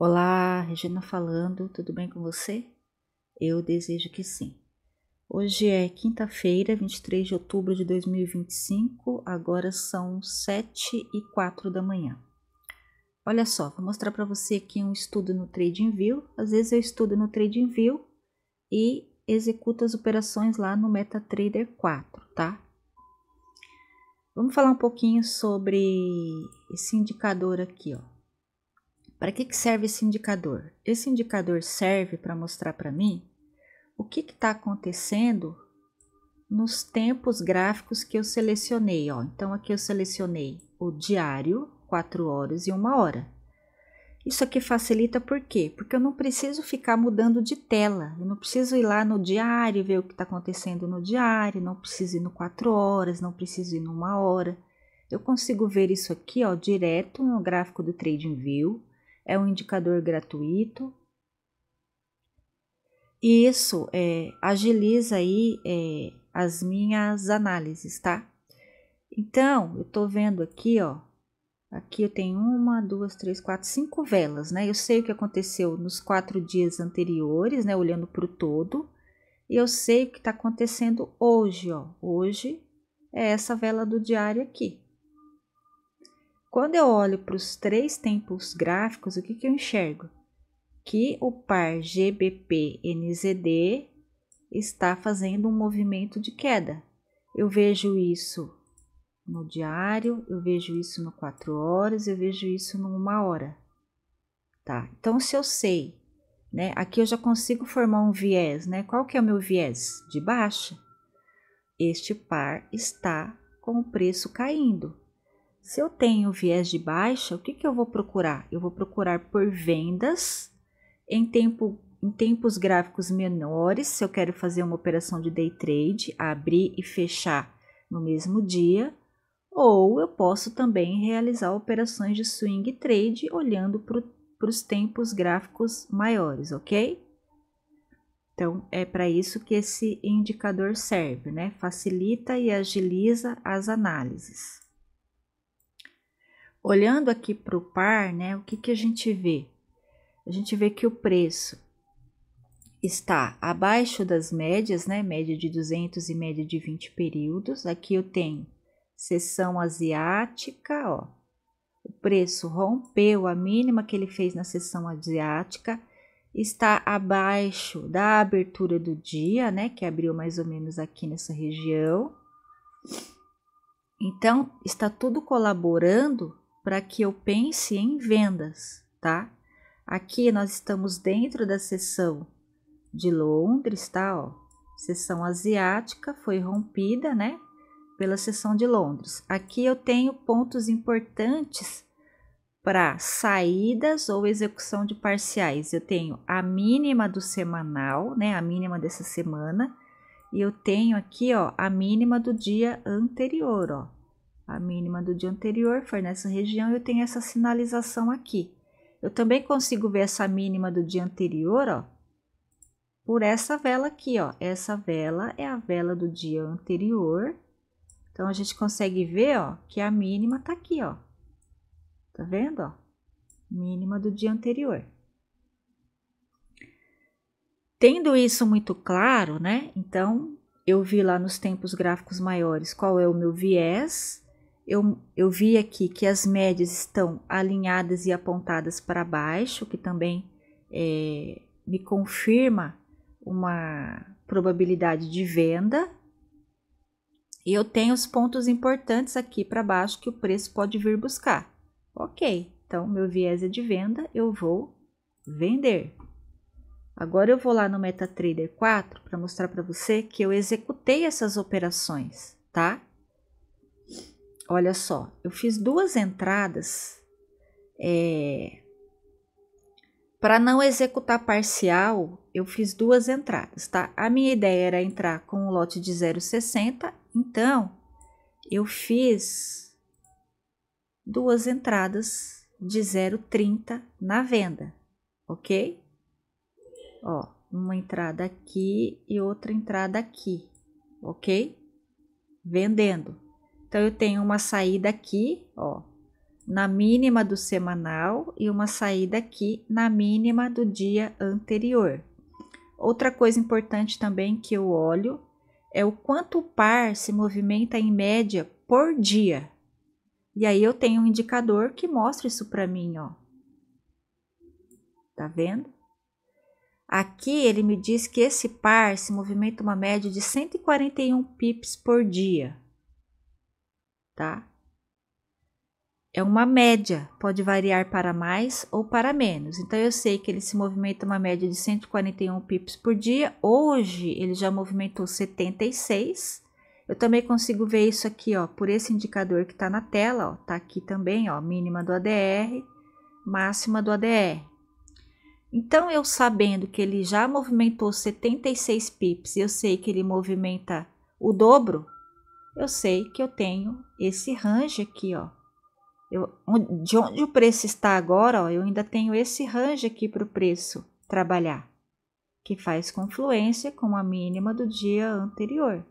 Olá, Regina falando, tudo bem com você? Eu desejo que sim. Hoje é quinta-feira, 23 de outubro de 2025, agora são 7h04 da manhã. Olha só, vou mostrar para você aqui um estudo no TradingView. Às vezes eu estudo no TradingView e executo as operações lá no MetaTrader 4, tá? Vamos falar um pouquinho sobre esse indicador aqui, ó. Para que serve esse indicador? Esse indicador serve para mostrar para mim o que está acontecendo nos tempos gráficos que eu selecionei. Ó. Então, aqui eu selecionei o diário, 4 horas e 1 hora. Isso aqui facilita por quê? Porque eu não preciso ficar mudando de tela. Eu não preciso ir lá no diário, ver o que está acontecendo no diário, não preciso ir no 4 horas, não preciso ir no 1 hora. Eu consigo ver isso aqui, ó, direto no gráfico do TradingView. É um indicador gratuito. E isso agiliza aí as minhas análises, tá? Então, eu tô vendo aqui, ó. Aqui eu tenho 1, 2, 3, 4, 5 velas, né? Eu sei o que aconteceu nos 4 dias anteriores, né? Olhando para o todo. E eu sei o que está acontecendo hoje, ó. Hoje é essa vela do diário aqui. Quando eu olho para os 3 tempos gráficos, o que eu enxergo? Que o par GBP-NZD está fazendo um movimento de queda. Eu vejo isso no diário, eu vejo isso no 4 horas, eu vejo isso no 1 hora, tá? Então, se eu sei, né, aqui eu já consigo formar um viés, né? Qual que é o meu viés? De baixa. Este par está com o preço caindo. Se eu tenho viés de baixa, o que eu vou procurar? Eu vou procurar por vendas em tempos gráficos menores, se eu quero fazer uma operação de day trade, abrir e fechar no mesmo dia, ou eu posso também realizar operações de swing trade olhando para os tempos gráficos maiores, ok? Então, é para isso que esse indicador serve, né? Facilita e agiliza as análises. Olhando aqui para o par, né? O que a gente vê? A gente vê que o preço está abaixo das médias, né? Média de 200 e média de 20 períodos. Aqui eu tenho sessão asiática, ó. O preço rompeu a mínima que ele fez na sessão asiática, está abaixo da abertura do dia, né? Que abriu mais ou menos aqui nessa região. Então, está tudo colaborando para que eu pense em vendas, tá? Aqui nós estamos dentro da sessão de Londres, tá? Ó, sessão asiática foi rompida, né? Pela sessão de Londres. Aqui eu tenho pontos importantes para saídas ou execução de parciais. Eu tenho a mínima do semanal, né? A mínima dessa semana. E eu tenho aqui, ó, a mínima do dia anterior, ó. A mínima do dia anterior foi nessa região, eu tenho essa sinalização aqui. Eu também consigo ver essa mínima do dia anterior, ó, por essa vela aqui, ó. Essa vela é a vela do dia anterior. Então, a gente consegue ver, ó, que a mínima tá aqui, ó. Tá vendo, ó? Mínima do dia anterior. Tendo isso muito claro, né? Então, eu vi lá nos tempos gráficos maiores qual é o meu viés. Eu vi aqui que as médias estão alinhadas e apontadas para baixo, que também me confirma uma probabilidade de venda. E eu tenho os pontos importantes aqui para baixo que o preço pode vir buscar. Ok, então meu viés é de venda, eu vou vender. Agora eu vou lá no MetaTrader 4 para mostrar para você que eu executei essas operações, tá? Olha só, eu fiz 2 entradas para não executar parcial, eu fiz 2 entradas, tá? A minha ideia era entrar com um lote de 0,60, então eu fiz 2 entradas de 0,30 na venda, ok? Ó, uma entrada aqui e outra entrada aqui, ok? Vendendo. Então, eu tenho uma saída aqui, ó, na mínima do semanal e uma saída aqui na mínima do dia anterior. Outra coisa importante também que eu olho é o quanto o par se movimenta em média por dia. E aí eu tenho um indicador que mostra isso para mim, ó. Tá vendo? Aqui ele me diz que esse par se movimenta uma média de 141 pips por dia, tá? É uma média, pode variar para mais ou para menos. Então, eu sei que ele se movimenta uma média de 141 pips por dia. Hoje, ele já movimentou 76. Eu também consigo ver isso aqui, ó, por esse indicador que está na tela, ó. Tá aqui também, ó, mínima do ADR, máxima do ADR. Então, eu sabendo que ele já movimentou 76 pips e eu sei que ele movimenta o dobro, eu sei que eu tenho esse range aqui, ó. De onde o preço está agora, ó, eu ainda tenho esse range aqui para o preço trabalhar, que faz confluência com a mínima do dia anterior,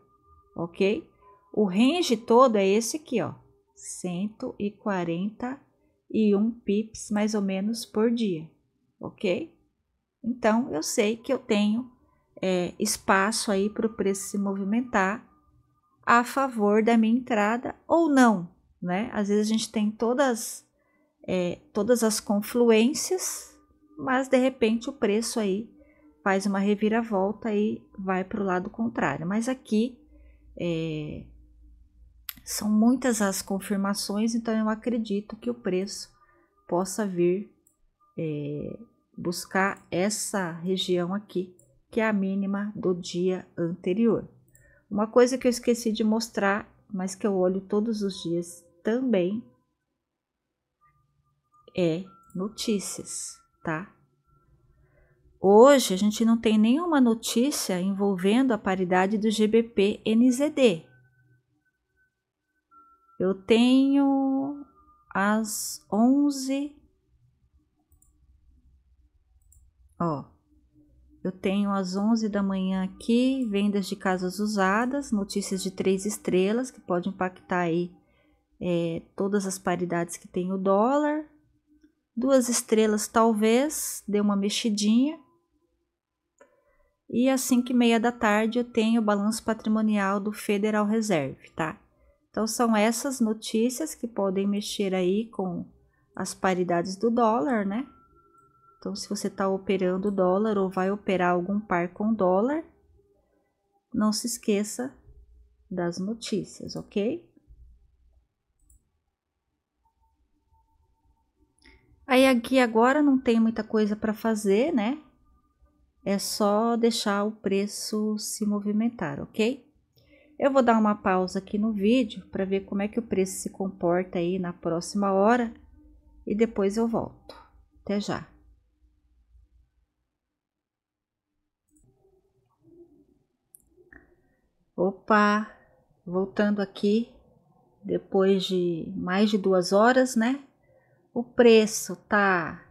ok? O range todo é esse aqui, ó, 141 pips mais ou menos por dia, ok? Então, eu sei que eu tenho espaço aí para o preço se movimentar a favor da minha entrada ou não, né? Às vezes a gente tem todas as confluências, mas de repente o preço aí faz uma reviravolta e vai para o lado contrário. Mas aqui são muitas as confirmações, então eu acredito que o preço possa vir buscar essa região aqui, que é a mínima do dia anterior. Uma coisa que eu esqueci de mostrar, mas que eu olho todos os dias também, é notícias, tá? Hoje a gente não tem nenhuma notícia envolvendo a paridade do GBP-NZD. Eu tenho às 11, ó, eu tenho às 11 da manhã aqui, vendas de casas usadas, notícias de 3 estrelas, que pode impactar aí todas as paridades que tem o dólar. 2 estrelas talvez, dê uma mexidinha. E às 5h30 da tarde eu tenho o balanço patrimonial do Federal Reserve, tá? Então são essas notícias que podem mexer aí com as paridades do dólar, né? Então se você está operando o dólar ou vai operar algum par com dólar, não se esqueça das notícias, ok? Aí aqui agora não tem muita coisa para fazer, né? É só deixar o preço se movimentar, ok? Eu vou dar uma pausa aqui no vídeo para ver como é que o preço se comporta aí na próxima hora e depois eu volto. Até já. Opa, voltando aqui depois de mais de 2 horas, né? O preço tá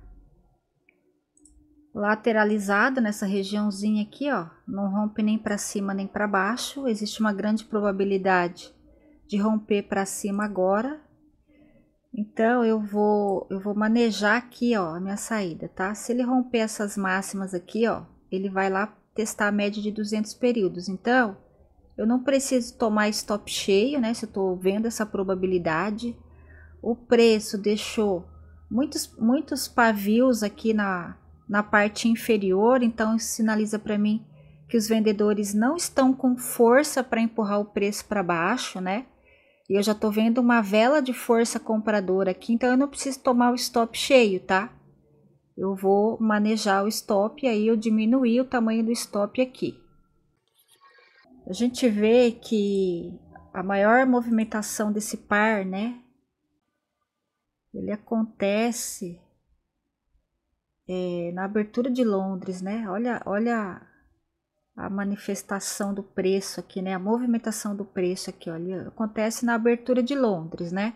lateralizado nessa regiãozinha aqui, ó, não rompe nem para cima nem para baixo. Existe uma grande probabilidade de romper para cima agora. Então eu vou manejar aqui, ó, a minha saída, tá? Se ele romper essas máximas aqui, ó, ele vai lá testar a média de 200 períodos. Então, eu não preciso tomar stop cheio, né? Se eu tô vendo essa probabilidade. O preço deixou muitos pavios aqui na parte inferior, então isso sinaliza para mim que os vendedores não estão com força para empurrar o preço para baixo, né? E eu já tô vendo uma vela de força compradora aqui, então eu não preciso tomar o stop cheio, tá? Eu vou manejar o stop e aí eu diminuir o tamanho do stop aqui. A gente vê que a maior movimentação desse par, né? Ele acontece na abertura de Londres, né? Olha a manifestação do preço aqui, né? A movimentação do preço aqui, olha, acontece na abertura de Londres, né?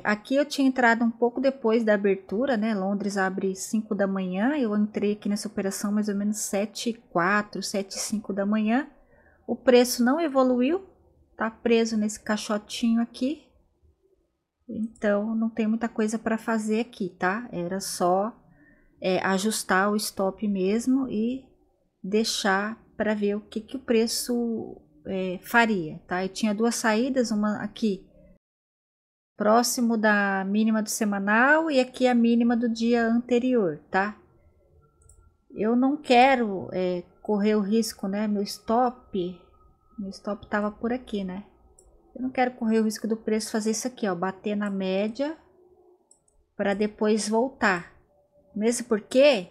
Aqui eu tinha entrado um pouco depois da abertura, né? Londres abre 5 da manhã, eu entrei aqui nessa operação mais ou menos 7h04, 7h05 da manhã. O preço não evoluiu, tá preso nesse caixotinho aqui. Então, não tem muita coisa para fazer aqui, tá? Era só ajustar o stop mesmo e deixar para ver o que, que o preço faria, tá? Eu tinha duas saídas, uma aqui próximo da mínima do semanal e aqui a mínima do dia anterior, tá? Eu não quero correr o risco, né? Meu stop tava por aqui, né? Eu não quero correr o risco do preço fazer isso aqui, ó, bater na média para depois voltar. Mesmo porque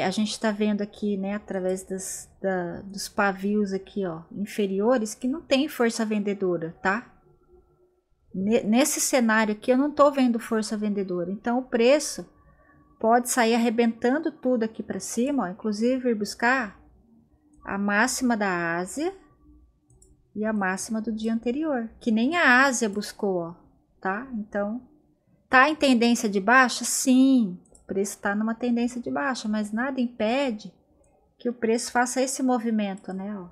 a gente está vendo aqui, né, através dos pavios aqui, ó, inferiores, que não tem força vendedora, tá? Nesse cenário aqui eu não tô vendo força vendedora, então o preço pode sair arrebentando tudo aqui para cima, ó, inclusive ir buscar a máxima da Ásia e a máxima do dia anterior, que nem a Ásia buscou, ó, tá? Então, tá em tendência de baixa? Sim, o preço está numa tendência de baixa, mas nada impede que o preço faça esse movimento, né, ó,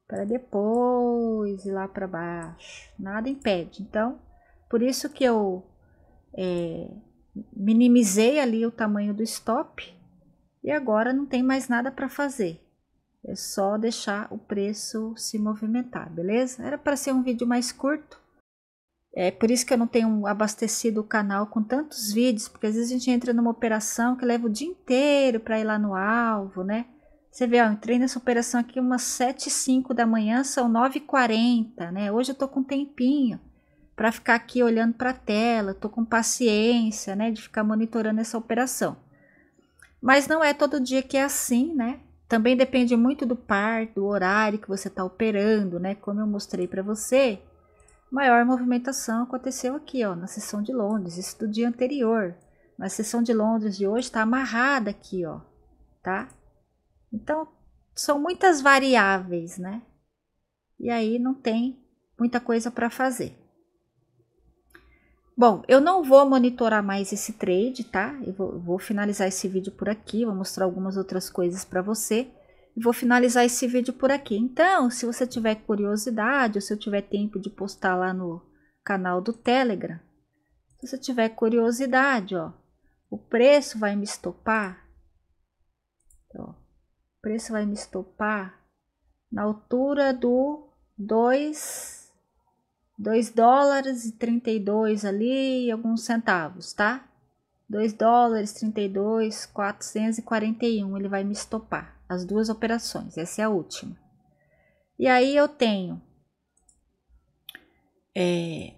para depois ir lá para baixo. Nada impede. Então, por isso que eu minimizei ali o tamanho do stop e agora não tem mais nada para fazer. É só deixar o preço se movimentar, beleza? Era para ser um vídeo mais curto. É por isso que eu não tenho abastecido o canal com tantos vídeos, porque às vezes a gente entra numa operação que leva o dia inteiro para ir lá no alvo, né? Você vê, ó, eu entrei nessa operação aqui umas 7h05 da manhã, são 9h40, né? Hoje eu tô com um tempinho para ficar aqui olhando para a tela, tô com paciência, né, de ficar monitorando essa operação. Mas não é todo dia que é assim, né? Também depende muito do par, do horário que você está operando, né? Como eu mostrei para você, maior movimentação aconteceu aqui, ó, na sessão de Londres, isso do dia anterior. Na sessão de Londres de hoje está amarrada aqui, ó, tá? Então, são muitas variáveis, né? E aí não tem muita coisa para fazer. Bom, eu não vou monitorar mais esse trade, tá? Eu vou finalizar esse vídeo por aqui, vou mostrar algumas outras coisas para você. E vou finalizar esse vídeo por aqui. Então, se você tiver curiosidade, ou se eu tiver tempo de postar lá no canal do Telegram, se você tiver curiosidade, ó, o preço vai me estopar, ó, o preço vai me estopar na altura do 2 dólares e 32 ali e alguns centavos, tá? 2 dólares 32, 441 ele vai me estopar. As duas operações, essa é a última. E aí eu tenho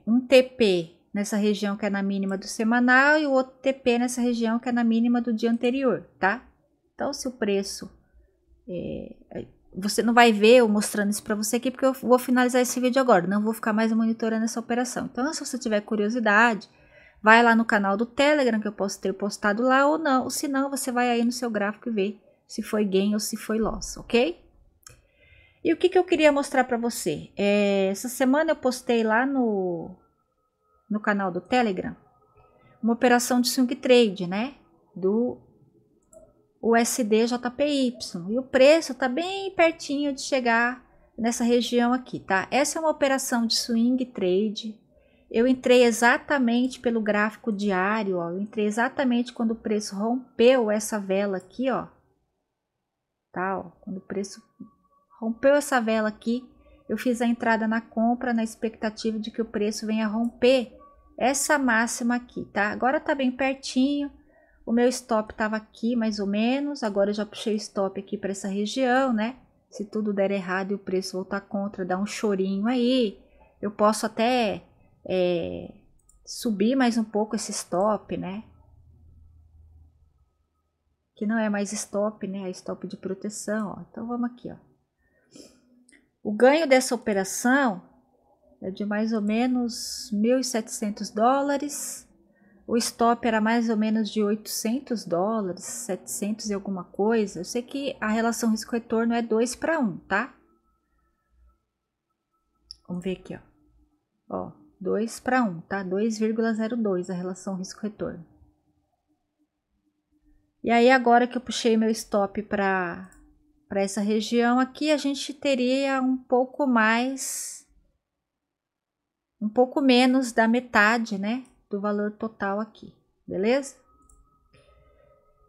um TP nessa região que é na mínima do semanal e o outro TP nessa região que é na mínima do dia anterior, tá? Então, se o preço... você não vai ver eu mostrando isso para você aqui, porque eu vou finalizar esse vídeo agora. Não vou ficar mais monitorando essa operação. Então, se você tiver curiosidade, vai lá no canal do Telegram, que eu posso ter postado lá ou não. Ou se não, você vai aí no seu gráfico e vê se foi gain ou se foi loss, ok? E o que eu queria mostrar para você? Essa semana eu postei lá no canal do Telegram uma operação de swing trade, né? Do USD-JPY. E o preço tá bem pertinho de chegar nessa região aqui, tá? Essa é uma operação de swing trade. Eu entrei exatamente pelo gráfico diário, ó. Eu entrei exatamente quando o preço rompeu essa vela aqui, ó. Tá, ó. Quando o preço rompeu essa vela aqui, eu fiz a entrada na compra na expectativa de que o preço venha romper essa máxima aqui, tá? Agora tá bem pertinho. O meu stop estava aqui mais ou menos. Agora eu já puxei o stop aqui para essa região, né? Se tudo der errado e o preço voltar contra, dá um chorinho aí. Eu posso até subir mais um pouco esse stop, né? Que não é mais stop, né? É stop de proteção, ó. Então vamos aqui, ó. O ganho dessa operação é de mais ou menos 1.700 dólares. O stop era mais ou menos de 800 dólares, 700 e alguma coisa. Eu sei que a relação risco-retorno é 2:1, tá? Vamos ver aqui, ó. 2:1, tá? 2,02 a relação risco-retorno. E aí agora que eu puxei meu stop para essa região aqui, a gente teria um pouco mais um pouco menos da metade, né, do valor total aqui, beleza?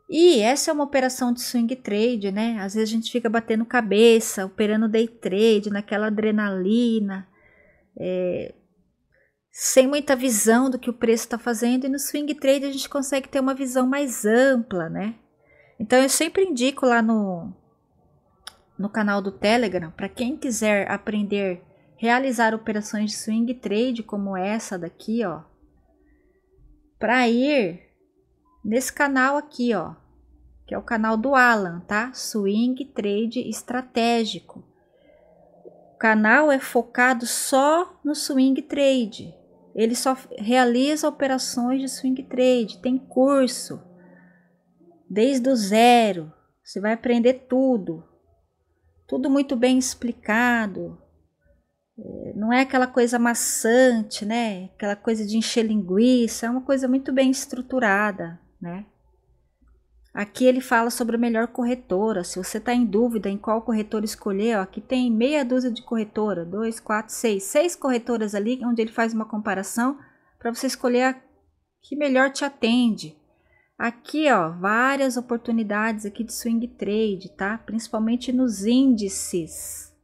E essa é uma operação de swing trade, né? Às vezes a gente fica batendo cabeça, operando day trade, naquela adrenalina, sem muita visão do que o preço está fazendo. E no swing trade a gente consegue ter uma visão mais ampla, né? Então eu sempre indico lá no canal do Telegram, para quem quiser aprender a realizar operações de swing trade como essa daqui, ó, para ir nesse canal aqui, ó, que é o canal do Alan, tá? Swing Trade Estratégico. O canal é focado só no swing trade. Ele só realiza operações de swing trade. Tem curso desde o zero. Você vai aprender tudo. Tudo muito bem explicado. Não é aquela coisa maçante, né? Aquela coisa de encher linguiça. É uma coisa muito bem estruturada, né? Aqui ele fala sobre a melhor corretora. Se você está em dúvida em qual corretora escolher, ó, aqui tem meia dúzia de corretora, 2, 4, 6, 6 corretoras ali, onde ele faz uma comparação para você escolher a que melhor te atende. Aqui, ó, várias oportunidades aqui de swing trade, tá? Principalmente nos índices.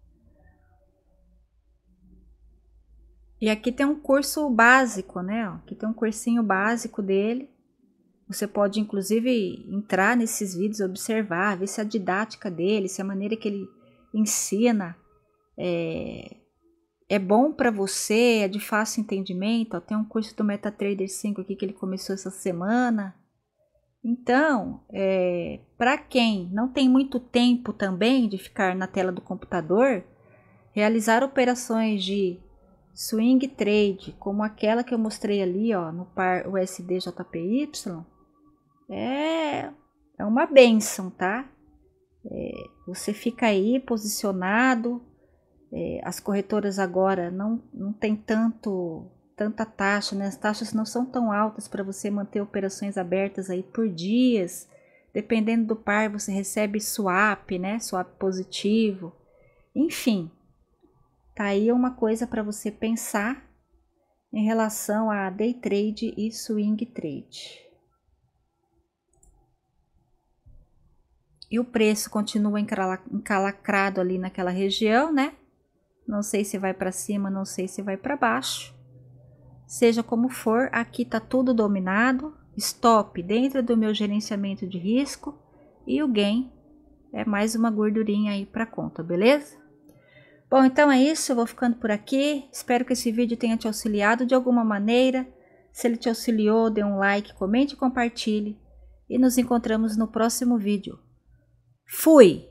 E aqui tem um curso básico, né? Ó, aqui tem um cursinho básico dele. Você pode, inclusive, entrar nesses vídeos, observar, ver se a didática dele, se a maneira que ele ensina é bom para você, é de fácil entendimento. Ó, tem um curso do MetaTrader 5 aqui que ele começou essa semana. Então, para quem não tem muito tempo também de ficar na tela do computador, realizar operações de swing trade, como aquela que eu mostrei ali, ó, no par USD-JPY, é uma benção, tá? Você fica aí posicionado. As corretoras agora não tem tanta taxa, né? As taxas não são tão altas para você manter operações abertas aí por dias. Dependendo do par, você recebe swap, né? Swap positivo. Enfim, tá aí uma coisa para você pensar em relação a day trade e swing trade. E o preço continua encalacrado ali naquela região, né? Não sei se vai para cima, não sei se vai para baixo. Seja como for, aqui tá tudo dominado. Stop dentro do meu gerenciamento de risco. E o gain é mais uma gordurinha aí para conta, beleza? Bom, então é isso. Eu vou ficando por aqui. Espero que esse vídeo tenha te auxiliado de alguma maneira. Se ele te auxiliou, dê um like, comente e compartilhe. E nos encontramos no próximo vídeo. Fui!